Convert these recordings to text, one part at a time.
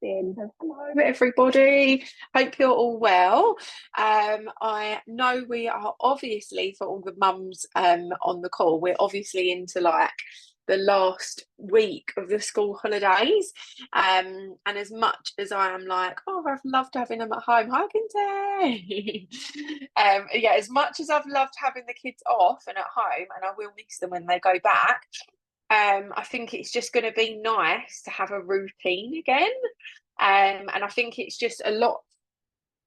amazing. So hello, everybody. Hope you're all well. I know we are obviously, for all the mums on the call, we're obviously into like the last week of the school holidays. And as much as I am like, oh, I've loved having them at home, hi, Kinte. Yeah, as much as I've loved having the kids off and at home, and I will miss them when they go back. I think it's just going to be nice to have a routine again. And I think it's just a lot.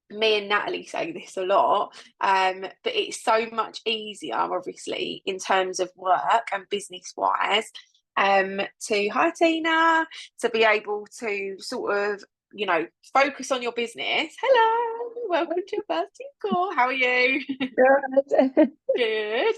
Me and Natalie say this a lot, but it's so much easier, obviously, in terms of work and business wise, to hi Tina, to be able to sort of, focus on your business. Hello, welcome to your first call. How are you? Good. Good.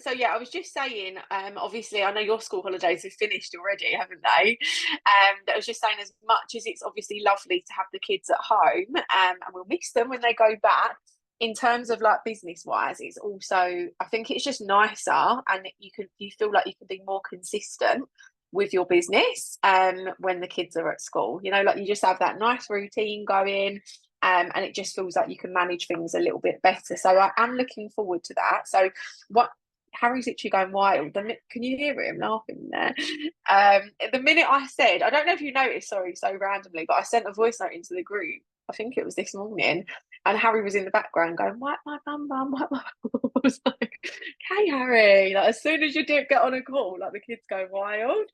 So yeah, I was just saying, obviously I know your school holidays have finished already, haven't they? I was just saying, as much as it's obviously lovely to have the kids at home, and we'll miss them when they go back, in terms of like business wise, it's also, I think it's just nicer, and you feel like you can be more consistent with your business when the kids are at school. Like you just have that nice routine going. And it just feels like you can manage things a little bit better. So I am looking forward to that. So what Harry's literally going wild. Can you hear him laughing there? The minute I said, I don't know if you noticed, sorry, so randomly, but I sent a voice note into the group. I think it was this morning, and Harry was in the background going, "Wipe my bum bum, wipe my." I was like, "Okay, Harry." Like as soon as you do get on a call, like the kids go wild.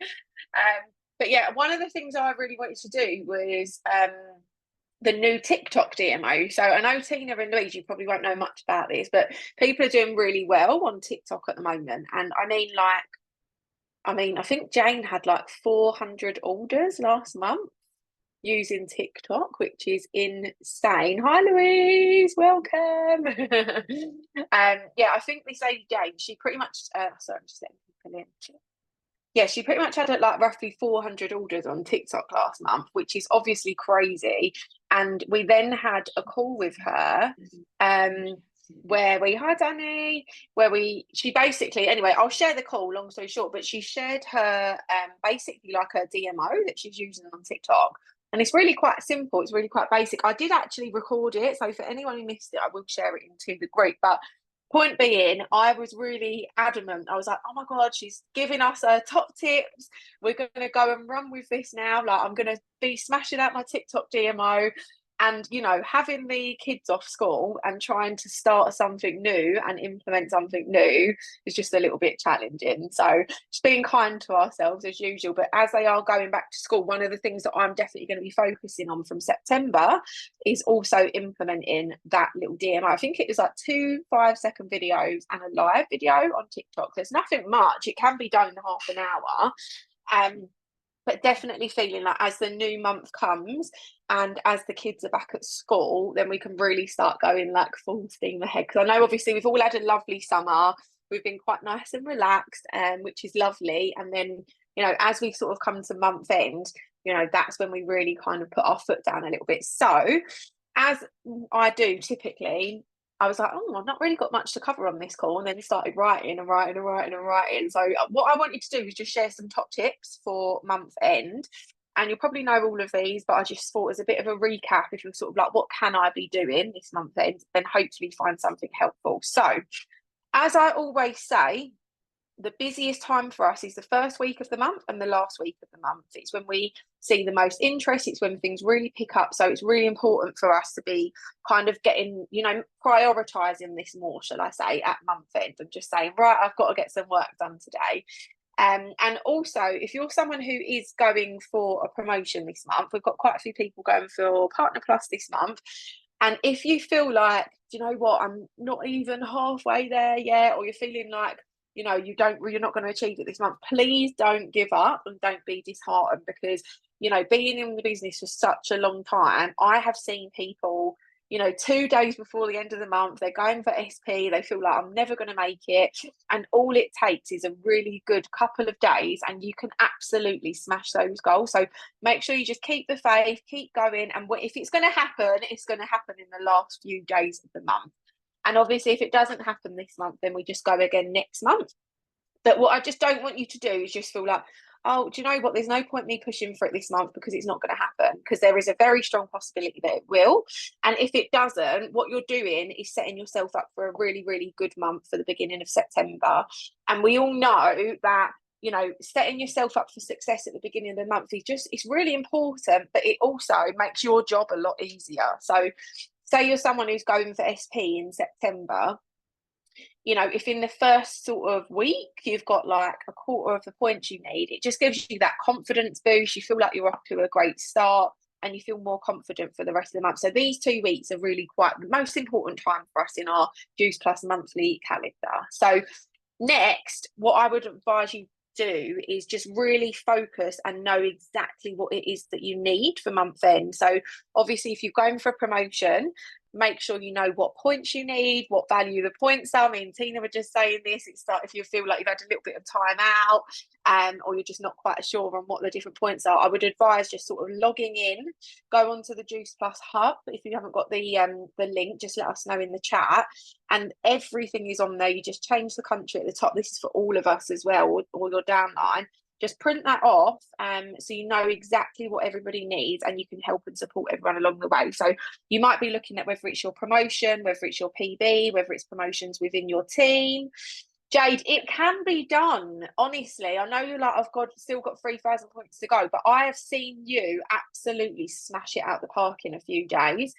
But yeah, one of the things I really wanted to do was the new TikTok DMO. So I know Tina and Louise, you probably won't know much about this, but people are doing really well on TikTok at the moment. And I think Jane had like 400 orders last month using TikTok, which is insane. Hi Louise, welcome. Yeah, I think this lady Jane, she pretty much sorry, I'm just letting people in. Yeah, she pretty much had like roughly 400 orders on TikTok last month, which is obviously crazy. And we then had a call with her, where hi Danny, she basically, anyway, I'll share the call, long story short, but she shared her basically like a DMO that she's using on TikTok. And it's really quite simple. It's really quite basic. I did actually record it. So for anyone who missed it, I will share it into the group. But point being, I was really adamant. I was like, oh my God, she's giving us her top tips. We're going to go and run with this now. Like, I'm going to be smashing out my TikTok DMO. And, having the kids off school and trying to start something new and implement something new is just a little bit challenging. So just being kind to ourselves as usual. But as they are going back to school, one of the things that I'm definitely going to be focusing on from September is also implementing that little DMO. I think it was like 2 5-second videos and a live video on TikTok. There's nothing much. It can be done in half an hour. But definitely feeling like as the new month comes and as the kids are back at school, then we can really start going like full steam ahead. Because I know obviously we've all had a lovely summer. We've been quite nice and relaxed, which is lovely. And then, as we sort of come to month end, that's when we really kind of put our foot down a little bit. So as I do typically, I was like, oh, I've not really got much to cover on this call, and then started writing and writing and writing and writing. So what I wanted to do was just share some top tips for month end. And you'll probably know all of these, but I just thought as a bit of a recap, if you're sort of like, what can I be doing this month end, then hopefully find something helpful. So as I always say, the busiest time for us is the first week of the month and the last week of the month. It's when we see the most interest. It's when things really pick up. So it's really important for us to be kind of getting, prioritizing this more, shall I say, at month end, and just saying, right, I've got to get some work done today. And also, if you're someone who is going for a promotion this month, we've got quite a few people going for Partner Plus this month. And if you feel like, do you know what, I'm not even halfway there yet, or you're feeling like, you're not going to achieve it this month, please don't give up and don't be disheartened, because, being in the business for such a long time, I have seen people, 2 days before the end of the month, they're going for SP, they feel like I'm never going to make it. And all it takes is a really good couple of days and you can absolutely smash those goals. So make sure you just keep the faith, keep going. And if it's going to happen, it's going to happen in the last few days of the month. And obviously, if it doesn't happen this month, then we just go again next month. But what I just don't want you to do is just feel like, oh, do you know what? There's no point me pushing for it this month because it's not going to happen, because there is a very strong possibility that it will. And if it doesn't, what you're doing is setting yourself up for a really, really good month for the beginning of September. And we all know that, you know, setting yourself up for success at the beginning of the month is just, it's really important, but it also makes your job a lot easier. So say you're someone who's going for SP in September, you know, if in the first sort of week you've got like a quarter of the points you need, it just gives you that confidence boost. You feel like you're off to a great start and you feel more confident for the rest of the month. So these 2 weeks are really quite the most important time for us in our Juice Plus monthly calendar. So next, what I would advise you do is just really focus and know exactly what it is that you need for month end. So obviously, if you're going for a promotion, make sure you know what points you need, what value the points are. I mean, Tina was just saying this, it's like if you feel like you've had a little bit of time out, or you're just not quite sure on what the different points are, I would advise just sort of logging in, go onto the Juice Plus hub. If you haven't got the link, just let us know in the chat, and everything is on there. You just change the country at the top. This is for all of us as well, or your downline. Just print that off, so you know exactly what everybody needs and you can help and support everyone along the way. So you might be looking at whether it's your promotion, whether it's your PB, whether it's promotions within your team. Jade, it can be done, honestly. I know you're like, still got 3,000 points to go, but I have seen you absolutely smash it out the park in a few days.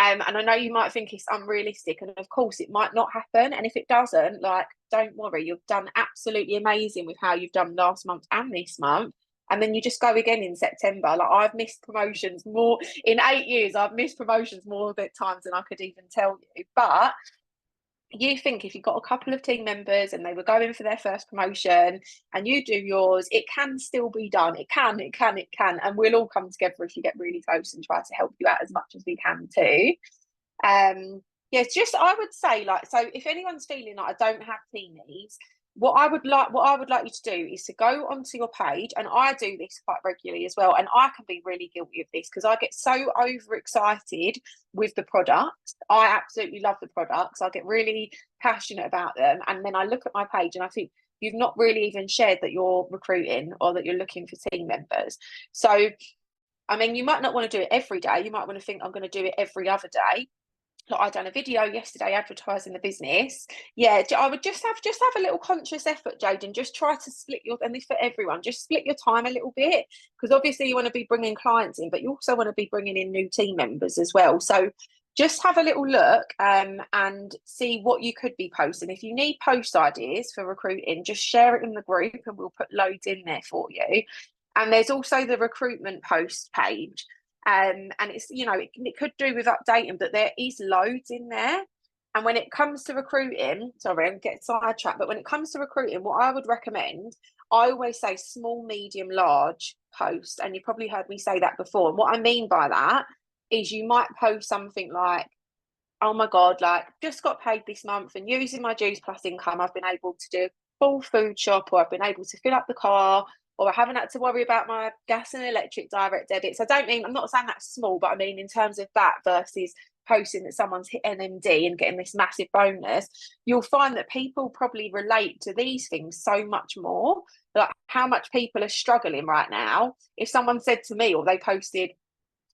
And I know you might think it's unrealistic, and of course it might not happen. And if it doesn't, like, don't worry, you've done absolutely amazing with how you've done last month and this month. And then you just go again in September. Like, I've missed promotions more in 8 years. I've missed promotions more times than I could even tell you. But you think if you've got a couple of team members and they were going for their first promotion and you do yours, it can still be done. It can. And we'll all come together if you get really close and try to help you out as much as we can too. Yeah, it's just, I would say, like, so if anyone's feeling like I don't have teamies, what I would like you to do is to go onto your page, and I do this quite regularly as well, and I can be really guilty of this because I get so overexcited with the products. I absolutely love the products. I get really passionate about them, and then I look at my page and I think you've not really even shared that you're recruiting or that you're looking for team members. So I mean, you might not want to do it every day. You might want to think, I'm going to do it every other day. Like, I done a video yesterday advertising the business. Yeah, I would just have a little conscious effort, Jade, and just try to split your, and this for everyone, just split your time a little bit, because obviously you want to be bringing clients in, but you also want to be bringing in new team members as well. So just have a little look, and see what you could be posting. If you need post ideas for recruiting, just share it in the group and we'll put loads in there for you. And there's also the recruitment post page. And it's, you know, it could do with updating, but there is loads in there. And when it comes to recruiting, sorry, I'm getting sidetracked, but when it comes to recruiting, what I would recommend, I always say small, medium, large post. And you probably heard me say that before. And what I mean by that is you might post something like, oh my God, like, just got paid this month and using my Juice Plus income, I've been able to do a full food shop, or I've been able to fill up the car, or I haven't had to worry about my gas and electric direct debits. I'm not saying that's small, but I mean in terms of that versus posting that someone's hit NMD and getting this massive bonus, you'll find that people probably relate to these things so much more. Like how much people are struggling right now. If someone said to me, or they posted,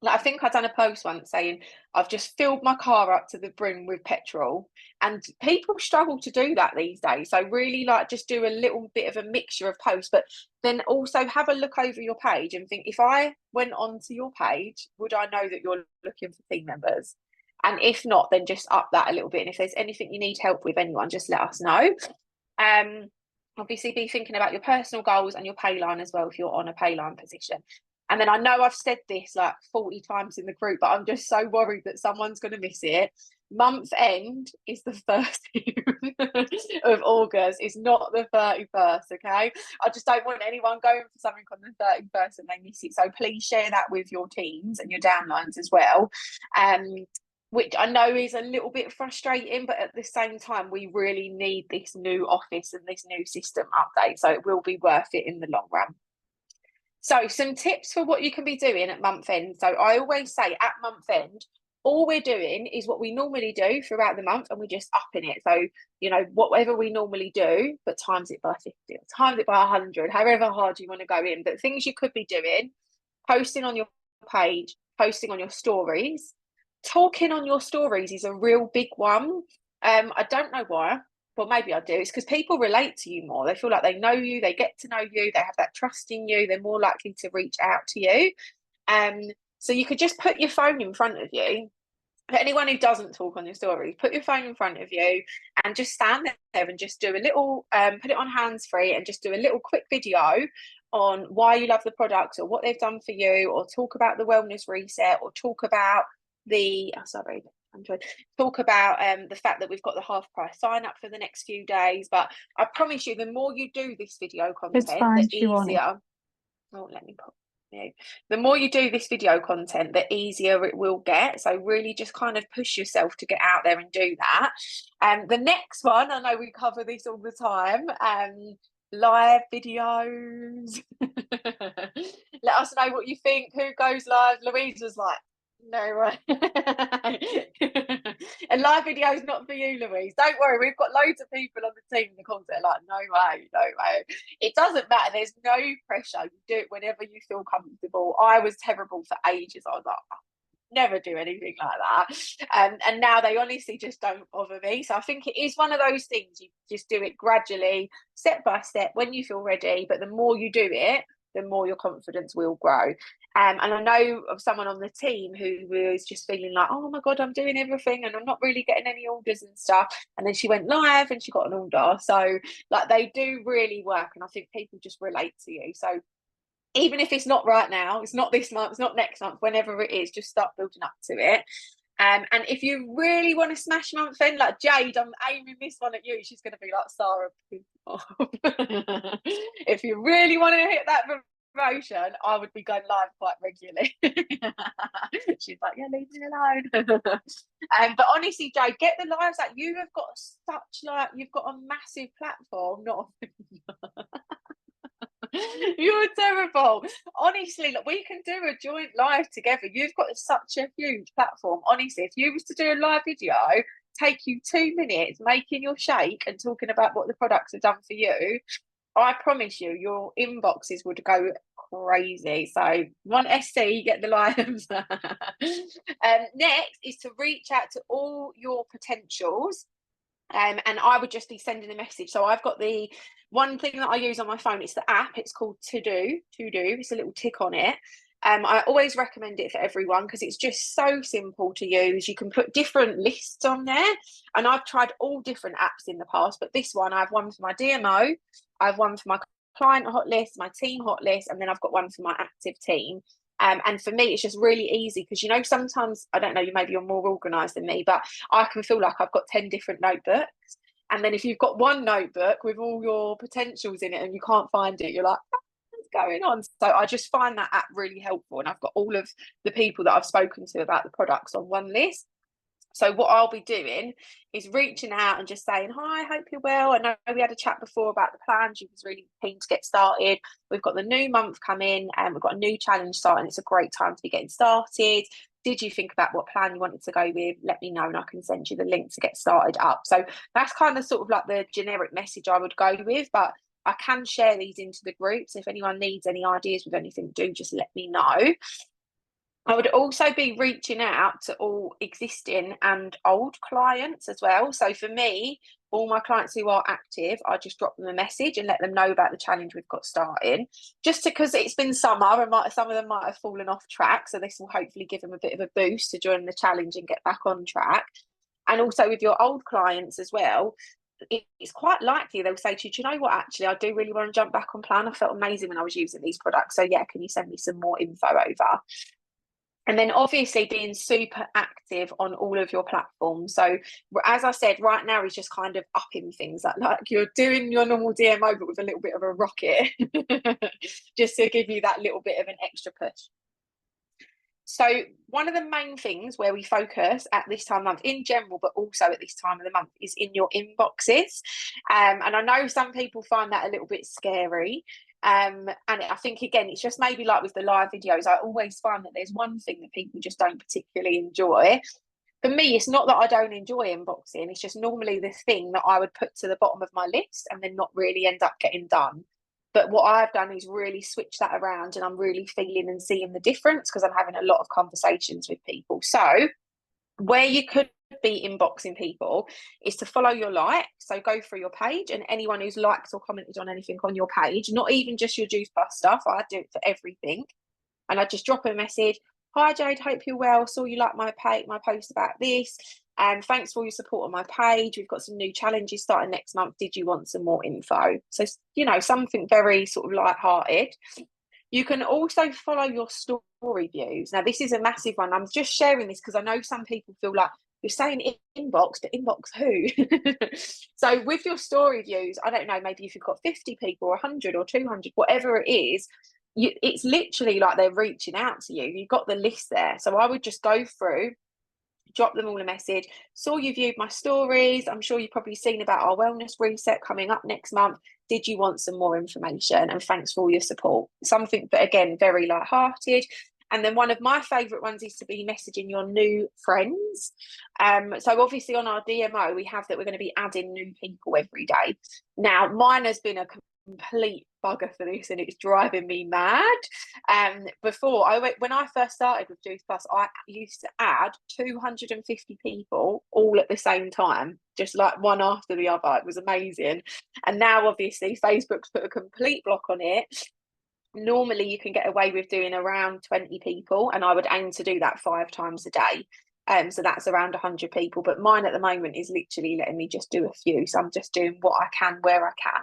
like, I think I'd done a post once saying, I've just filled my car up to the brim with petrol. And people struggle to do that these days. So really, like, just do a little bit of a mixture of posts, but then also have a look over your page and think, if I went onto your page, would I know that you're looking for team members? And if not, then just up that a little bit. And if there's anything you need help with, anyone, just let us know. Obviously be thinking about your personal goals and your pay line as well if you're on a pay line position. And then I know I've said this like 40 times in the group, but I'm just so worried that someone's going to miss it. Month end is the 1st of August. It's not the 31st, okay? I just don't want anyone going for something on the 31st and they miss it. So please share that with your teams and your downlines as well. Which I know is a little bit frustrating, but at the same time, we really need this new office and this new system update. So it will be worth it in the long run. So some tips for what you can be doing at month end. So I always say at month end, all we're doing is what we normally do throughout the month, and we're just upping it. So, you know, whatever we normally do, but times it by 50 or times it by 100, however hard you want to go in. But things you could be doing: posting on your page, posting on your stories. Talking on your stories is a real big one. I don't know why. Well, maybe I do. It's because people relate to you more. They feel like they know you, they get to know you, they have that trust in you, they're more likely to reach out to you. So you could just put your phone in front of you. For anyone who doesn't talk on your story, put your phone in front of you and just stand there and just do a little, put it on hands free and just do a little quick video on why you love the products or what they've done for you, or talk about the wellness reset, or talk about talk about the fact that we've got the half price sign up for the next few days. But I promise you, the more you do this video content, the easier. Oh, let me put you. The more you do this video content, the easier it will get. So really just kind of push yourself to get out there and do that. The next one, I know we cover this all the time, live videos. Let us know what you think. Who goes live? Louise was like, no way. And live video is not for you, Louise. Don't worry, we've got loads of people on the team in the comments that are like, no way, no way. It doesn't matter. There's no pressure. You do it whenever you feel comfortable. I was terrible for ages. I was like, never do anything like that. And now they honestly just don't bother me. So I think it is one of those things, you just do it gradually, step by step, when you feel ready. But the more you do it, the more your confidence will grow. And I know of someone on the team who was just feeling like, oh my God, I'm doing everything and I'm not really getting any orders and stuff. And then she went live and she got an order. So like, they do really work. And I think people just relate to you. So even if it's not right now, it's not this month, it's not next month, whenever it is, just start building up to it. And if you really want to smash month end, like Jade, I'm aiming this one at you. She's going to be like, Sarah, if you really want to hit that promotion, I would be going live quite regularly. She's like, yeah, leave me alone. But honestly, Jade, get the lives out. You have got you've got a massive platform, not You're terrible. Honestly, look, we can do a joint live together. You've got such a huge platform. Honestly, if you was to do a live video, take you 2 minutes making your shake and talking about what the products have done for you, I promise you, your inboxes would go crazy. So, one SC, get the lives. Next is to reach out to all your potentials. And I would just be sending a message. So I've got the one thing that I use on my phone. It's the app. It's called To Do. It's a little tick on it. I always recommend it for everyone because it's just so simple to use. You can put different lists on there, and I've tried all different apps in the past, but this one, I have one for my DMO, I have one for my client hot list, my team hot list, and then I've got one for my active team. And for me, it's just really easy because, you know, sometimes, I don't know, maybe you're more organised than me, but I can feel like I've got 10 different notebooks. And then if you've got one notebook with all your potentials in it and you can't find it, you're like, what's going on? So I just find that app really helpful. And I've got all of the people that I've spoken to about the products on one list. So what I'll be doing is reaching out and just saying, hi, hope you're well. I know we had a chat before about the plans. You was really keen to get started. We've got the new month coming and we've got a new challenge starting. It's a great time to be getting started. Did you think about what plan you wanted to go with? Let me know and I can send you the link to get started up. So that's kind of sort of like the generic message I would go with, but I can share these into the groups. If anyone needs any ideas with anything, do just let me know. I would also be reaching out to all existing and old clients as well. So for me, all my clients who are active, I just drop them a message and let them know about the challenge we've got starting. Just because it's been summer and some of them might have fallen off track. So this will hopefully give them a bit of a boost to join the challenge and get back on track. And also with your old clients as well, it's quite likely they'll say to you, do you know what, actually, I do really want to jump back on plan. I felt amazing when I was using these products. So yeah, can you send me some more info over? And then obviously being super active on all of your platforms. So as I said, right now is just kind of upping things like you're doing your normal DMO, but with a little bit of a rocket, just to give you that little bit of an extra push. So one of the main things where we focus at this time of month in general, but also at this time of the month, is in your inboxes. And I know some people find that a little bit scary. And I think, again, it's just maybe like with the live videos, I always find that there's one thing that people just don't particularly enjoy. For me, it's not that I don't enjoy inboxing, it's just normally the thing that I would put to the bottom of my list and then not really end up getting done. But what I've done is really switch that around, and I'm really feeling and seeing the difference because I'm having a lot of conversations with people. So where you could be inboxing people is to follow your like. So go through your page, and anyone who's liked or commented on anything on your page, not even just your Juice Plus stuff, I do it for everything. And I just drop a message. Hi Jade, hope you're well. Saw you like my post about this. And thanks for your support on my page. We've got some new challenges starting next month. Did you want some more info? So, something very sort of light-hearted. You can also follow your story views. Now, this is a massive one. I'm just sharing this because I know some people feel like you're saying inbox, but inbox who? So with your story views, I don't know, maybe if you've got 50 people or 100 or 200, whatever it is, it's literally like they're reaching out to you. You've got the list there. So I would just go through, drop them all a message. Saw you viewed my stories. I'm sure you've probably seen about our wellness reset coming up next month. Did you want some more information? And thanks for all your support. Something, but again, very light-hearted. And then one of my favourite ones is to be messaging your new friends. So obviously on our DMO, we have that we're going to be adding new people every day. Now, mine has been a complete bugger for this, and it's driving me mad. Before when I first started with Juice Plus, I used to add 250 people all at the same time, just like one after the other. It was amazing. And now obviously Facebook's put a complete block on it. Normally you can get away with doing around 20 people, and I would aim to do that 5 times a day. So that's around 100 people, but mine at the moment is literally letting me just do a few. So I'm just doing what I can where I can.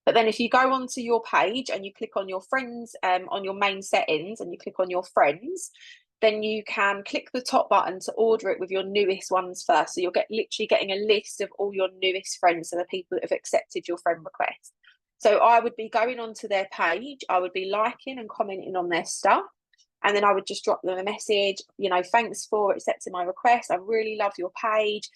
But then if you go onto your page and you click on your friends, on your main settings, and you click on your friends, then you can click the top button to order it with your newest ones first. So you'll literally getting a list of all your newest friends, so the people that have accepted your friend request. So I would be going onto their page, I would be liking and commenting on their stuff. And then I would just drop them a message, thanks for accepting my request. I really love your page.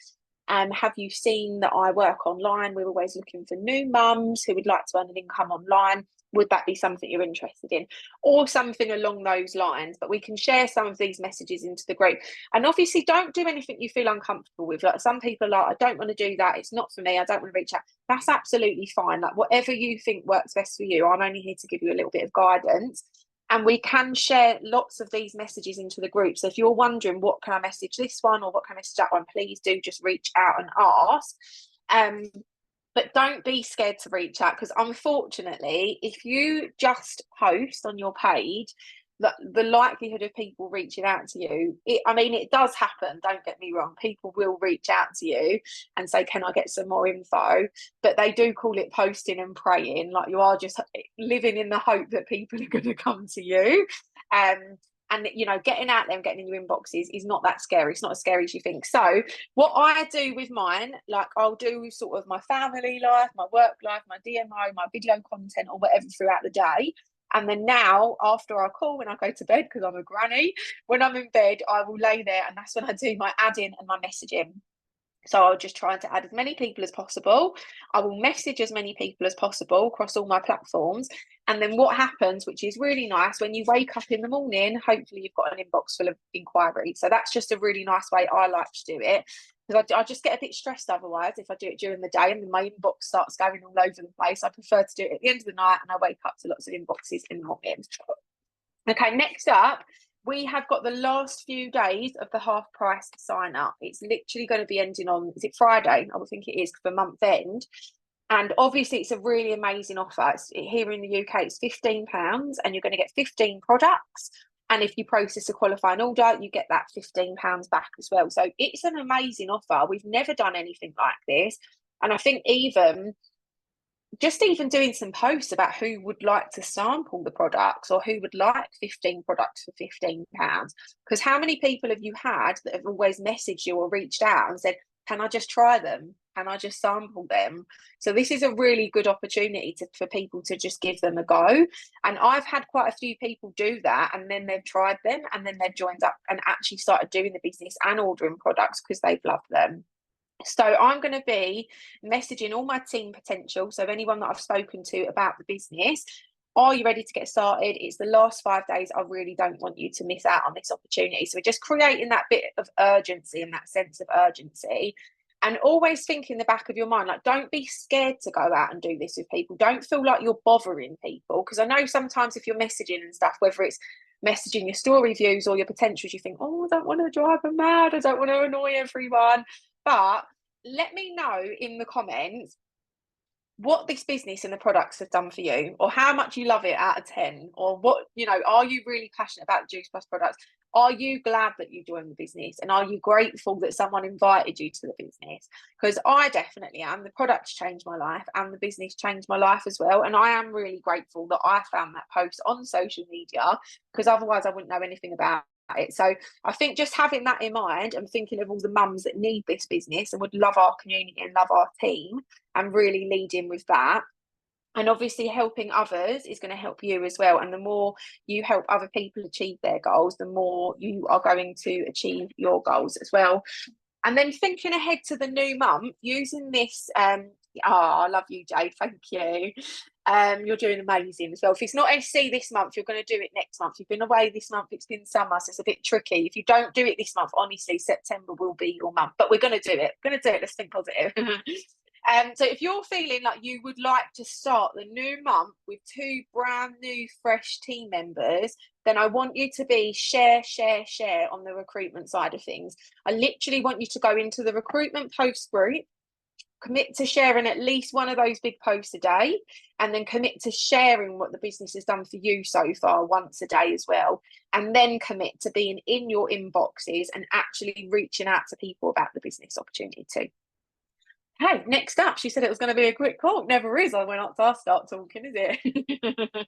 Have you seen that I work online? We're always looking for new mums who would like to earn an income online. Would that be something you're interested in? Or something along those lines. But we can share some of these messages into the group. And obviously, don't do anything you feel uncomfortable with. Like, some people are like, I don't want to do that. It's not for me. I don't want to reach out. That's absolutely fine. Like, whatever you think works best for you. I'm only here to give you a little bit of guidance. And we can share lots of these messages into the group. So if you're wondering, what can I message this one or what can I message that one, please do just reach out and ask. But don't be scared to reach out, because unfortunately, if you just post on your page, the likelihood of people reaching out to you, it does happen, don't get me wrong. People will reach out to you and say, can I get some more info? But they do call it posting and praying. Like, you are just living in the hope that people are going to come to you. And getting out there and getting in your inboxes is not that scary. It's not as scary as you think. So what I do with mine, like, I'll do sort of my family life, my work life, my DMO, my video content, or whatever throughout the day. And then now, after I call, when I go to bed, because I'm a granny, when I'm in bed, I will lay there, and that's when I do my add-in and my messaging. So I'll just try to add as many people as possible. I will message as many people as possible across all my platforms. And then what happens, which is really nice, when you wake up in the morning, hopefully you've got an inbox full of inquiries. So that's just a really nice way I like to do it. Because I just get a bit stressed otherwise if I do it during the day and then my inbox starts going all over the place. I prefer to do it at the end of the night, and I wake up to lots of inboxes in the morning. Okay, next up, we have got the last few days of the half price sign up. It's literally going to be ending on, is it Friday? I would think it is, for month end. And obviously it's a really amazing offer. Here in the UK, it's £15, and you're going to get 15 products. And if you process a qualifying order, you get that £15 back as well. So it's an amazing offer. We've never done anything like this. And I think even doing some posts about who would like to sample the products, or who would like 15 products for £15. Because how many people have you had that have always messaged you or reached out and said, can I just try them? Can I just sample them? So this is a really good opportunity for people to just give them a go. And I've had quite a few people do that, and then they've tried them, and then they've joined up and actually started doing the business and ordering products because they've loved them. So I'm going to be messaging all my team potential, so anyone that I've spoken to about the business, Are you ready to get started? It's the last 5 days. I really don't want you to miss out on this opportunity. So we're just creating that bit of urgency and that sense of urgency. And always think in the back of your mind, like, don't be scared to go out and do this with people. Don't feel like you're bothering people. Because I know sometimes if you're messaging and stuff, whether it's messaging your story views or your potentials, you think, oh, I don't want to drive them mad. I don't want to annoy everyone. But let me know in the comments what this business and the products have done for you, or how much you love it out of 10, or what, are you really passionate about the Juice Plus products? Are you glad that you joined the business, and are you grateful that someone invited you to the business? Because I definitely am. The products changed my life and the business changed my life as well, and I am really grateful that I found that post on social media, because otherwise I wouldn't know anything about it. So I think just having that in mind and thinking of all the mums that need this business and would love our community and love our team, and really leading with that. And obviously helping others is going to help you as well. And the more you help other people achieve their goals, the more you are going to achieve your goals as well. And then thinking ahead to the new month, using this, I love you, Jade, thank you. You're doing amazing as well. If it's not SC this month, you're going to do it next month. You've been away this month, it's been summer, so it's a bit tricky. If you don't do it this month, honestly, September will be your month. But we're going to do it. Let's think positive. So if you're feeling like you would like to start the new month with 2 brand new fresh team members, then I want you to be share on the recruitment side of things. I literally want you to go into the recruitment post group, commit to sharing at least one of those big posts a day, and then commit to sharing what the business has done for you so far once a day as well. And then commit to being in your inboxes and actually reaching out to people about the business opportunity too. Hey, next up, she said it was going to be a quick call. Never is. I went up to start talking, is it?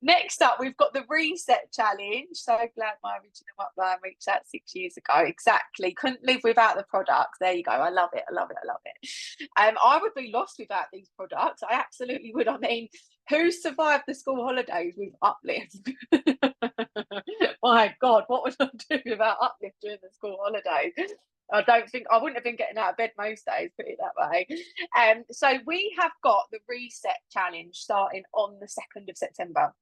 Next up, we've got the reset challenge. So glad my original upline reached out 6 years ago. Exactly. Couldn't live without the products. There you go. I love it. I would be lost without these products. I absolutely would. I mean, who survived the school holidays with Uplift? My God, what would I do without Uplift during the school holidays? I wouldn't have been getting out of bed most days, put it that way. So we have got the reset challenge starting on the 2nd of September.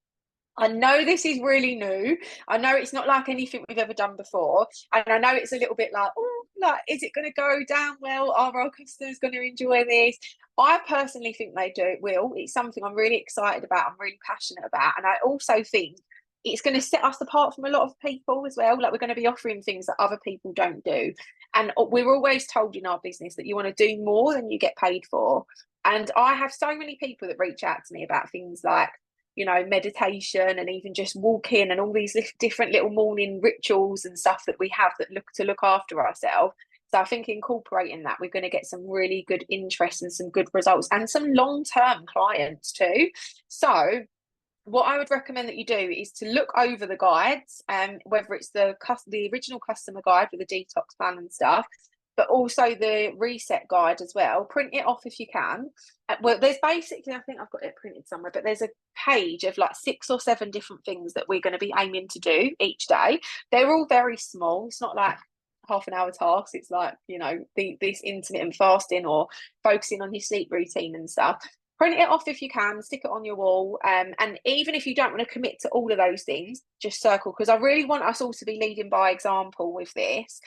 I know this is really new. I know it's not like anything we've ever done before. And I know it's a little bit like, oh, like, is it going to go down well? Are our customers going to enjoy this? I personally think they will. It's something I'm really excited about. I'm really passionate about. And I also think it's going to set us apart from a lot of people as well. Like, we're going to be offering things that other people don't do. And we're always told in our business that you want to do more than you get paid for. And I have so many people that reach out to me about things like, meditation, and even just walking, and all these different little morning rituals and stuff that we have that look after ourselves. So I think incorporating that, we're going to get some really good interest and some good results and some long-term clients too. So what I would recommend that you do is to look over the guides, whether it's the original customer guide with the detox plan and stuff, but also the reset guide as well. Print it off if you can. Well, there's basically, I think I've got it printed somewhere, but there's a page of like 6 or 7 different things that we're going to be aiming to do each day. They're all very small. It's not like half an hour tasks. It's like, this intermittent fasting or focusing on your sleep routine and stuff. Print it off if you can, stick it on your wall. And even if you don't want to commit to all of those things, just circle, because I really want us all to be leading by example with this.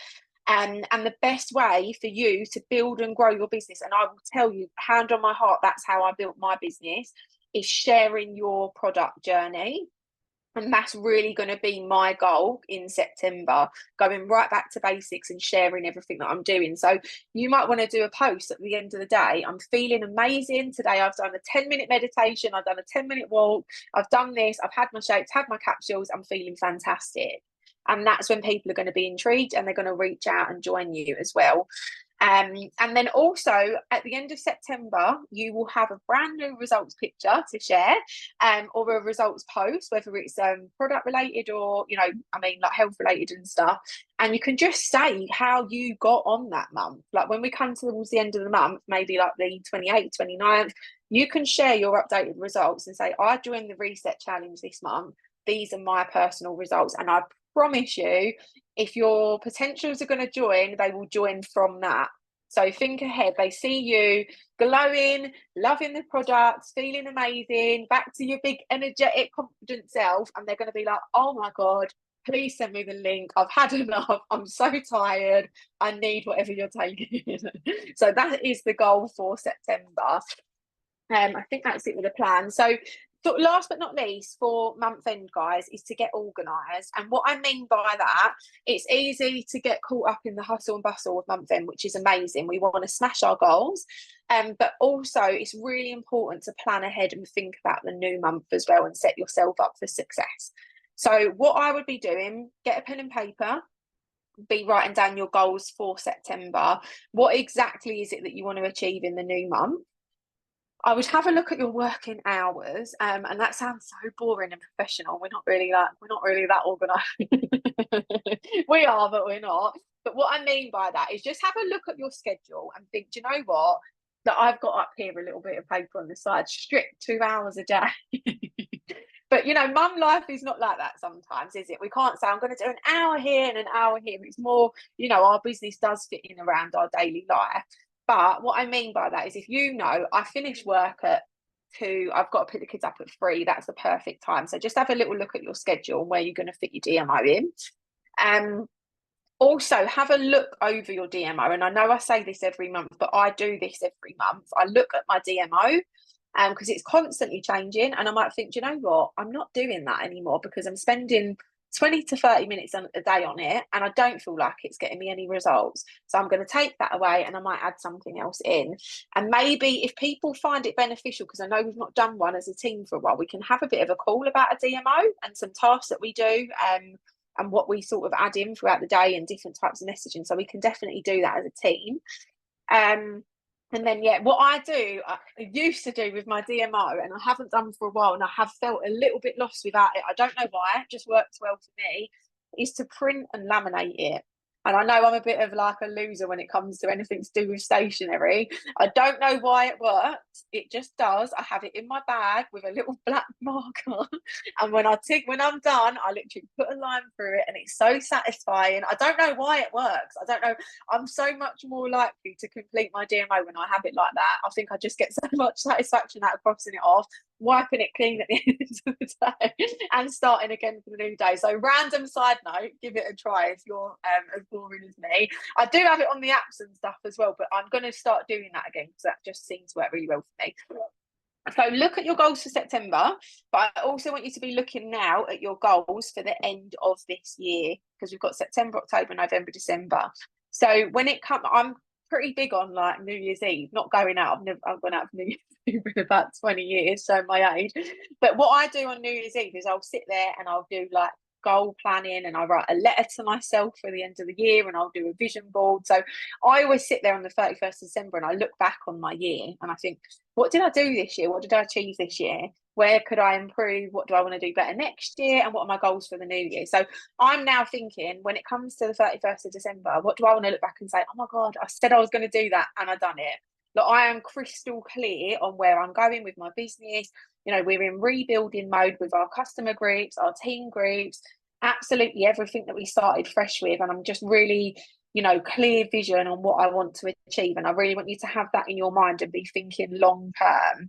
And the best way for you to build and grow your business, and I will tell you, hand on my heart, that's how I built my business, is sharing your product journey. And that's really going to be my goal in September, going right back to basics and sharing everything that I'm doing. So you might want to do a post at the end of the day. I'm feeling amazing today. I've done a 10-minute meditation. I've done a 10-minute walk. I've done this. I've had my shakes, had my capsules. I'm feeling fantastic. And that's when people are going to be intrigued and they're going to reach out and join you as well. And then also at the end of September, you will have a brand new results picture to share, or a results post, whether it's product related or, like health related and stuff. And you can just say how you got on that month. Like when we come towards the end of the month, maybe like the 28th, 29th, you can share your updated results and say, I joined the reset challenge this month. These are my personal results. And I promise you, if your potentials are going to join, they will join from that. So think ahead. They see you glowing, loving the products, feeling amazing, back to your big, energetic, confident self. And they're going to be like, oh my God, please send me the link. I've had enough. I'm so tired. I need whatever you're taking. So that is the goal for September. I think that's it with the plan. So last but not least, for month end, guys, is to get organised. And what I mean by that, it's easy to get caught up in the hustle and bustle of month end, which is amazing. We want to smash our goals. But also, it's really important to plan ahead and think about the new month as well and set yourself up for success. So what I would be doing, get a pen and paper, be writing down your goals for September. What exactly is it that you want to achieve in the new month? I would have a look at your working hours, and that sounds so boring and professional. We're not really that organised. We are, but we're not. But what I mean by that is just have a look at your schedule and think, do you know what? That I've got up here a little bit of paper on the side, strict 2 hours a day. But mum life is not like that sometimes, is it? We can't say I'm going to do an hour here and an hour here. It's more, our business does fit in around our daily life. But what I mean by that is if I finish work at 2, I've got to pick the kids up at 3, that's the perfect time. So just have a little look at your schedule and where you're going to fit your DMO in. Also, have a look over your DMO. And I know I say this every month, but I do this every month. I look at my DMO because it's constantly changing. And I might think, do you know what? I'm not doing that anymore because I'm spending 20 to 30 minutes a day on it and I don't feel like it's getting me any results. So I'm going to take that away and I might add something else in. And maybe if people find it beneficial, because I know we've not done one as a team for a while, we can have a bit of a call about a DMO and some tasks that we do and what we sort of add in throughout the day and different types of messaging. So we can definitely do that as a team. And then, what I used to do with my DMO, and I haven't done for a while, and I have felt a little bit lost without it. I don't know why, it just works well for me, is to print and laminate it. And I know I'm a bit of like a loser when it comes to anything to do with stationery. I don't know why it works. It just does. I have it in my bag with a little black marker. And when I'm done, I literally put a line through it and it's so satisfying. I don't know why it works. I don't know. I'm so much more likely to complete my DMO when I have it like that. I think I just get so much satisfaction out of crossing it off, wiping it clean at the end of the day and starting again for the new day. So random side note, give it a try if you're as boring as me. I do have it on the apps and stuff as well, but I'm going to start doing that again because that just seems to work really well for me. So look at your goals for September, but I also want you to be looking now at your goals for the end of this year because we've got September, October, November, December. So when it comes, I'm pretty big on like New Year's Eve, not going out. I've gone out for New Year's Eve in about 20 years, so my age. But what I do on New Year's Eve is I'll sit there and I'll do like goal planning and I write a letter to myself for the end of the year and I'll do a vision board. So I always sit there on the 31st of December and I look back on my year and I think, what did I do this year? What did I achieve this year? Where could I improve? What do I want to do better next year? And what are my goals for the new year? So I'm now thinking when it comes to the 31st of December, what do I want to look back and say, oh my God, I said I was going to do that and I done it. Look, I am crystal clear on where I'm going with my business. We're in rebuilding mode with our customer groups, our team groups, absolutely everything that we started fresh with. And I'm just really, clear vision on what I want to achieve. And I really want you to have that in your mind and be thinking long term.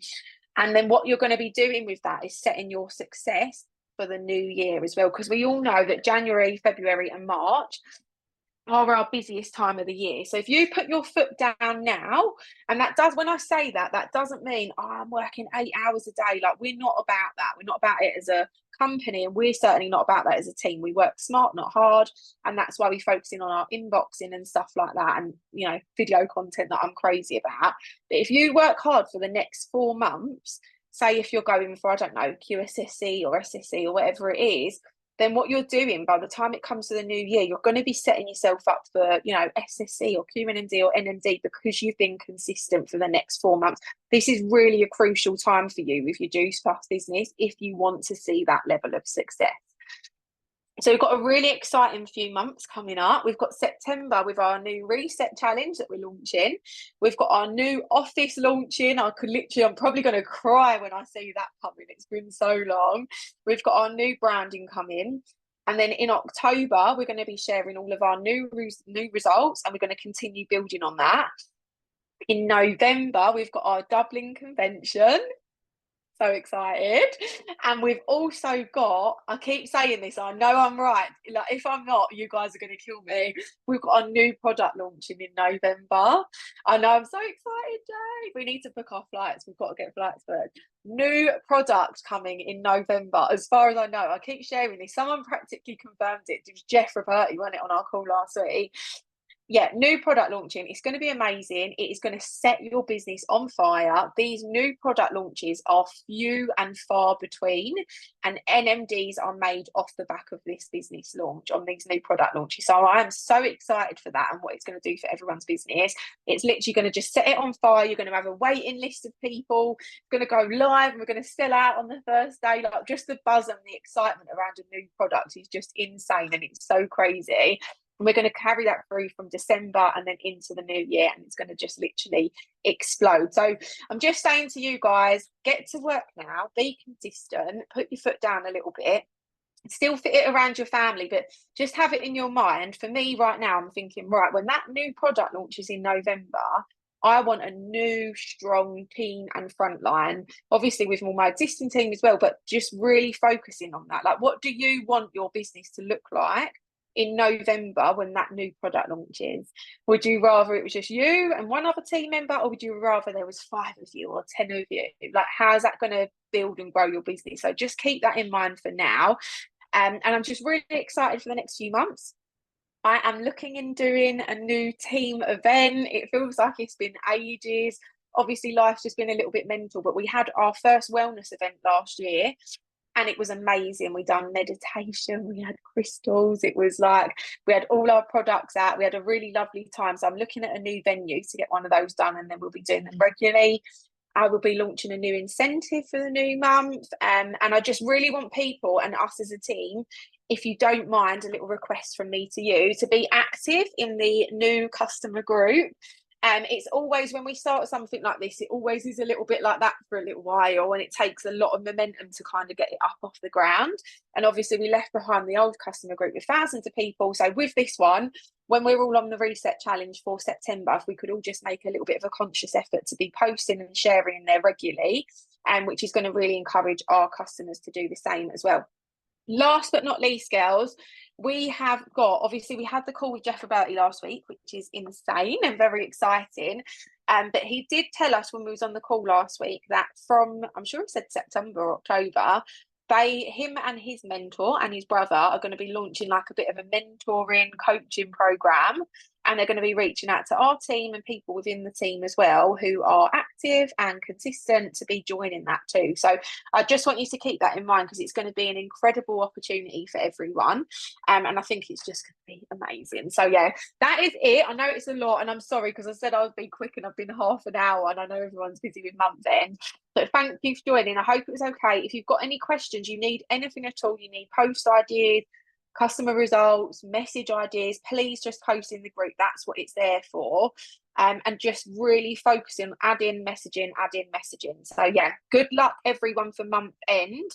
And then what you're going to be doing with that is setting your success for the new year as well. Because we all know that January, February and March are our busiest time of the year. So if you put your foot down now, and when I say that, that doesn't mean I'm working 8 hours a day. Like we're not about that. We're not about it as a company, and we're certainly not about that as a team. We work smart, not hard, and that's why we focus in on our inboxing and stuff like that, and video content that I'm crazy about. But if you work hard for the next 4 months, say if you're going for, I don't know, QSSC or SSC or whatever it is, then what you're doing by the time it comes to the new year, you're going to be setting yourself up for, SSC or QNMD or NMD because you've been consistent for the next 4 months. This is really a crucial time for you with your Juice Plus business if you want to see that level of success. So we've got a really exciting few months coming up. We've got September with our new Reset Challenge that we're launching. We've got our new office launching. I'm probably going to cry when I see that coming. It's been so long. We've got our new branding coming. And then in October, we're going to be sharing all of our new results and we're going to continue building on that. In November, we've got our Dublin convention. So excited. And we've also got, I keep saying this, I know I'm right. Like, if I'm not, you guys are going to kill me. We've got a new product launching in November. I know, I'm so excited, Jay. We need to book our flights. We've got to get flights booked. New product coming in November. As far as I know, I keep sharing this. Someone practically confirmed it. It was Jeff Roberti, wasn't it, on our call last week? Yeah, new product launching. It's going to be amazing. It is going to set your business on fire. These new product launches are few and far between, and NMDs are made off the back of this business launch on these new product launches. So I am so excited for that and what it's going to do for everyone's business. It's literally going to just set it on fire. You're going to have a waiting list of people. It's going to go live, and we're going to sell out on the first day. Like, just the buzz and the excitement around a new product is just insane, and it's so crazy. And we're going to carry that through from December and then into the new year, and it's going to just literally explode. So I'm just saying to you guys, get to work now, be consistent, put your foot down a little bit, still fit it around your family, but just have it in your mind. For me right now, I'm thinking, right, when that new product launches in November, I want a new, strong team and frontline, obviously with all my existing team as well, but just really focusing on that. Like, what do you want your business to look like in November when that new product launches? Would you rather it was just you and one other team member, or would you rather there was 5 of you or 10 of you? Like, how's that going to build and grow your business? So just keep that in mind for now. And I'm just really excited for the next few months. I am looking in doing a new team event. It feels like it's been ages. Obviously, life's just been a little bit mental, but we had our first wellness event last year, and it was amazing. We done meditation, we had crystals. It was like we had all our products out. We had a really lovely time. So I'm looking at a new venue to get one of those done, and then we'll be doing them regularly. I will be launching a new incentive for the new month. And I just really want people and us as a team, if you don't mind, a little request from me to you to be active in the new customer group. It's always, when we start something like this, it always is a little bit like that for a little while, and it takes a lot of momentum to kind of get it up off the ground. And obviously we left behind the old customer group with thousands of people. So with this one, when we're all on the reset challenge for September, if we could all just make a little bit of a conscious effort to be posting and sharing in there regularly, and which is going to really encourage our customers to do the same as well. Last but not least, girls, we have got, obviously we had the call with Jeff Roberti last week, which is insane and very exciting. But he did tell us when we was on the call last week that from, I'm sure he said September or October, him and his mentor and his brother are going to be launching like a bit of a mentoring coaching program, and they're going to be reaching out to our team and people within the team as well who are active and consistent to be joining that too. So I just want you to keep that in mind, because it's going to be an incredible opportunity for everyone, and I think it's just going to be amazing. So yeah, that is it. I know it's a lot, and I'm sorry because I said I would be quick and I've been half an hour, and I know everyone's busy with month end. So thank you for joining. I hope it was okay. If you've got any questions, you need anything at all, you need post ideas, customer results, message ideas, please just post in the group. That's what it's there for. And just really focusing on adding messaging. So yeah, good luck everyone for month end.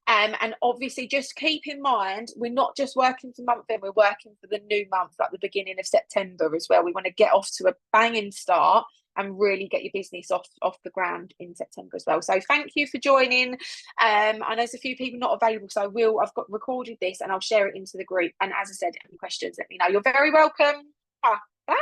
And obviously just keep in mind, we're not just working for month end, we're working for the new month, like the beginning of September as well. We want to get off to a banging start and really get your business off the ground in September as well. So thank you for joining. I know there's a few people not available, so I've got recorded this and I'll share it into the group. And as I said, any questions, let me know. You're very welcome. Bye.